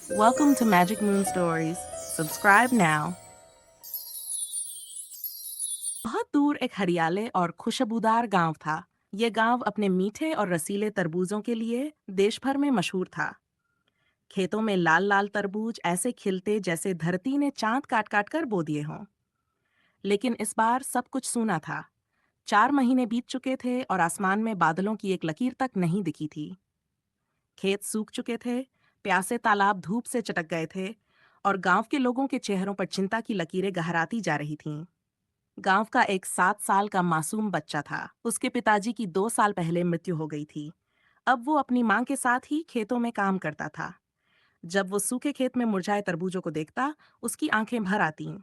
Welcome to Magic Moon Stories. Subscribe now. बहुत दूर एक हरियाले और खुशबूदार गांव था। ये गांव अपने मीठे और रसीले तरबूजों के लिए देश भर में मशहूर था। खेतों में लाल लाल तरबूज ऐसे खिलते जैसे धरती ने चांद काट काट कर बो दिए हों। लेकिन इस बार सब कुछ सूना था। 4 महीने बीत चुके थे और आसमान में बादलों की एक लकीर तक नहीं दिखी थी। खेत सूख चुके थे, प्यासे तालाब धूप से चटक गए थे और गांव के लोगों के चेहरों पर चिंता की लकीरें गहराती जा रही थीं। गांव का एक 7 साल का मासूम बच्चा था। उसके पिताजी की 2 साल पहले मृत्यु हो गई थी। अब वो अपनी मां के साथ ही खेतों में काम करता था। जब वो सूखे खेत में मुरझाए तरबूजों को देखता, उसकी आंखें भर आतीं।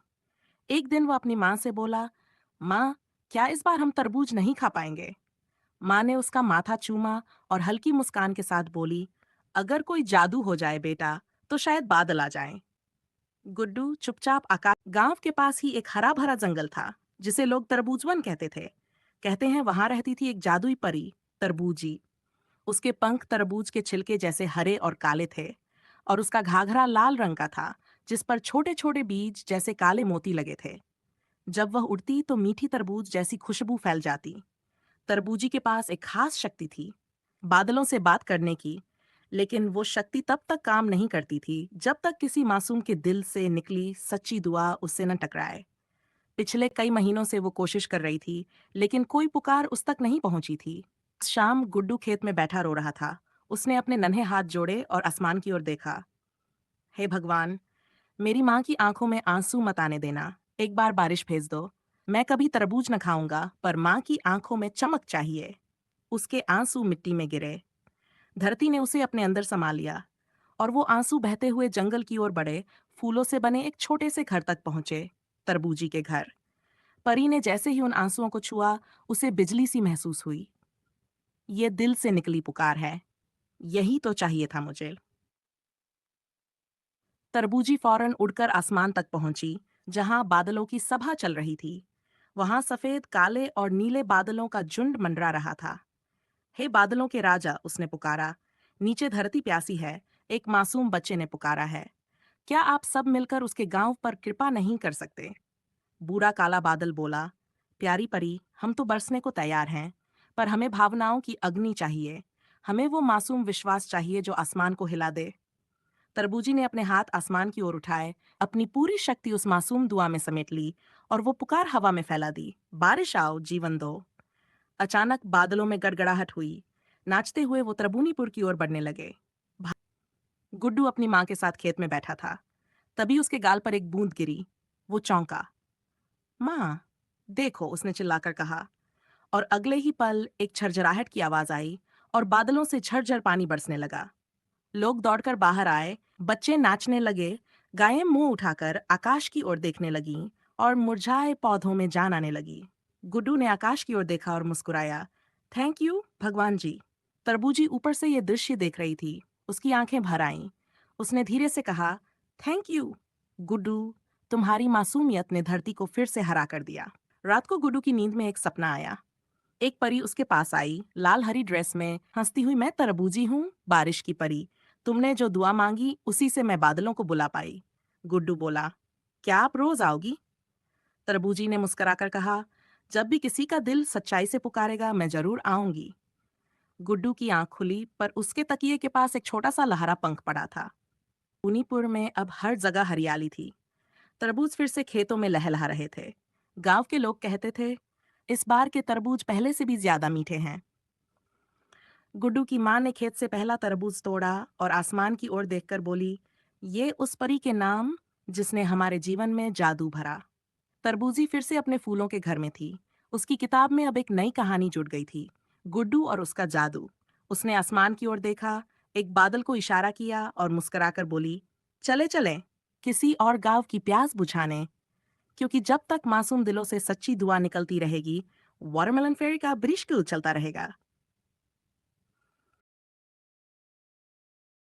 एक दिन वो अपनी मां से बोला, मां, क्या इस बार हम तरबूज नहीं खा पाएंगे? मां ने उसका माथा चूमा और हल्की मुस्कान के साथ बोली, अगर कोई जादू हो जाए बेटा, तो शायद बादल आ जाएं। गुड्डू चुपचाप आकाश गांव के पास ही एक हरा भरा जंगल था, जिसे लोग तरबूजवन कहते थे। कहते हैं वहां रहती थी एक जादुई परी, तरबूजी। उसके पंख तरबूज के छिलके जैसे हरे और काले थे, और उसका घाघरा लाल रंग का था, जिस पर छोटे छोटे बीज जैसे काले मोती लगे थे। जब वह उड़ती तो मीठी तरबूज जैसी खुशबू फैल जाती। तरबूजी के पास एक खास शक्ति थी, बादलों से बात करने की। लेकिन वो शक्ति तब तक काम नहीं करती थी जब तक किसी मासूम के दिल से निकली सच्ची दुआ उससे न टकराए। पिछले कई महीनों से वो कोशिश कर रही थी, लेकिन कोई पुकार उस तक नहीं पहुंची थी। शाम गुड्डू खेत में बैठा रो रहा था। उसने अपने नन्हे हाथ जोड़े और आसमान की ओर देखा। हे भगवान, मेरी माँ की आंखों में आंसू मत आने देना। एक बार बारिश भेज दो। मैं कभी तरबूज न खाऊंगा, पर माँ की आंखों में चमक चाहिए। उसके आंसू मिट्टी में गिरे। धरती ने उसे अपने अंदर समा लिया, और वो आंसू बहते हुए जंगल की ओर बढ़े, फूलों से बने एक छोटे से घर तक पहुंचे, तरबूजी के घर। परी ने जैसे ही उन आंसुओं को छुआ, उसे बिजली सी महसूस हुई। ये दिल से निकली पुकार है। यही तो चाहिए था मुझे। तरबूजी फौरन उड़कर आसमान तक पहुंची, जहां बादलों की सभा चल रही थी। वहां सफेद, काले और नीले बादलों का झुंड मंडरा रहा था। हे बादलों के राजा, उसने पुकारा। नीचे धरती प्यासी है। एक मासूम बच्चे ने पुकारा है। क्या आप सब मिलकर उसके गांव पर कृपा नहीं कर सकते? बूढ़ा काला बादल बोला, प्यारी परी, हम तो बरसने को तैयार हैं, पर हमें भावनाओं की अग्नि चाहिए। हमें वो मासूम विश्वास चाहिए जो आसमान को हिला दे। तरबूजी ने अपने हाथ आसमान की ओर उठाए, अपनी पूरी शक्ति उस मासूम दुआ में समेट ली, और वो पुकार हवा में फैला दी, बारिश आओ, जीवन दो। अचानक बादलों में गड़गड़ाहट हुई। नाचते हुए वो तरबूनीपुर की ओर बढ़ने लगे। भा- गुड्डू अपनी माँ के साथ खेत में बैठा था। तभी उसके गाल पर एक बूंद गिरी। वो चौंका। माँ, देखो, उसने चिल्लाकर कहा। और अगले ही पल एक झरझराहट की आवाज आई, और बादलों से झरझर पानी बरसने लगा। लोग दौड़कर बाहर आए, बच्चे नाचने लगे, गायें मुंह उठाकर आकाश की ओर देखने लगीं, और मुरझाए पौधों में जान आने लगी। गुड्डू ने आकाश की ओर देखा और मुस्कुराया। थैंक यू भगवान जी। तरबूजी ऊपर से ये दृश्य देख रही थी। उसकी आंखें भर आईं। उसने धीरे से कहा, थैंक यू गुड्डू, तुम्हारी मासूमियत ने धरती को फिर से हरा कर दिया। रात को गुड्डू की नींद में एक सपना आया। एक परी उसके पास आई, लाल हरी ड्रेस में, हंसती हुई, मैं तरबूजी हूँ, बारिश की परी। तुमने जो दुआ मांगी उसी से मैं बादलों को बुला पाई। गुड्डू बोला, क्या आप रोज आओगी? तरबूजी ने मुस्कुराकर कहा, जब भी किसी का दिल सच्चाई से पुकारेगा मैं जरूर आऊंगी। गुड्डू की आंख खुली, पर उसके तकिए के पास एक छोटा सा लहरा पंख पड़ा था। पुनीपुर में अब हर जगह हरियाली थी। तरबूज फिर से खेतों में लहलहा रहे थे। गांव के लोग कहते थे, इस बार के तरबूज पहले से भी ज्यादा मीठे हैं। गुड्डू की माँ ने खेत से पहला तरबूज तोड़ा और आसमान की ओर देखकर बोली, ये उस परी के नाम जिसने हमारे जीवन में जादू भरा। तरबूजी फिर से अपने फूलों के घर में थी। उसकी किताब में अब एक नई कहानी जुड़ गई थी, गुड्डू और उसका जादू। उसने आसमान की ओर देखा, एक बादल को इशारा किया और मुस्कुराकर बोली, चले चले किसी और गांव की प्यास बुझाने। क्योंकि जब तक मासूम दिलों से सच्ची दुआ निकलती रहेगी, वाटरमेलन फेरी का बिल्कुल चलता रहेगा।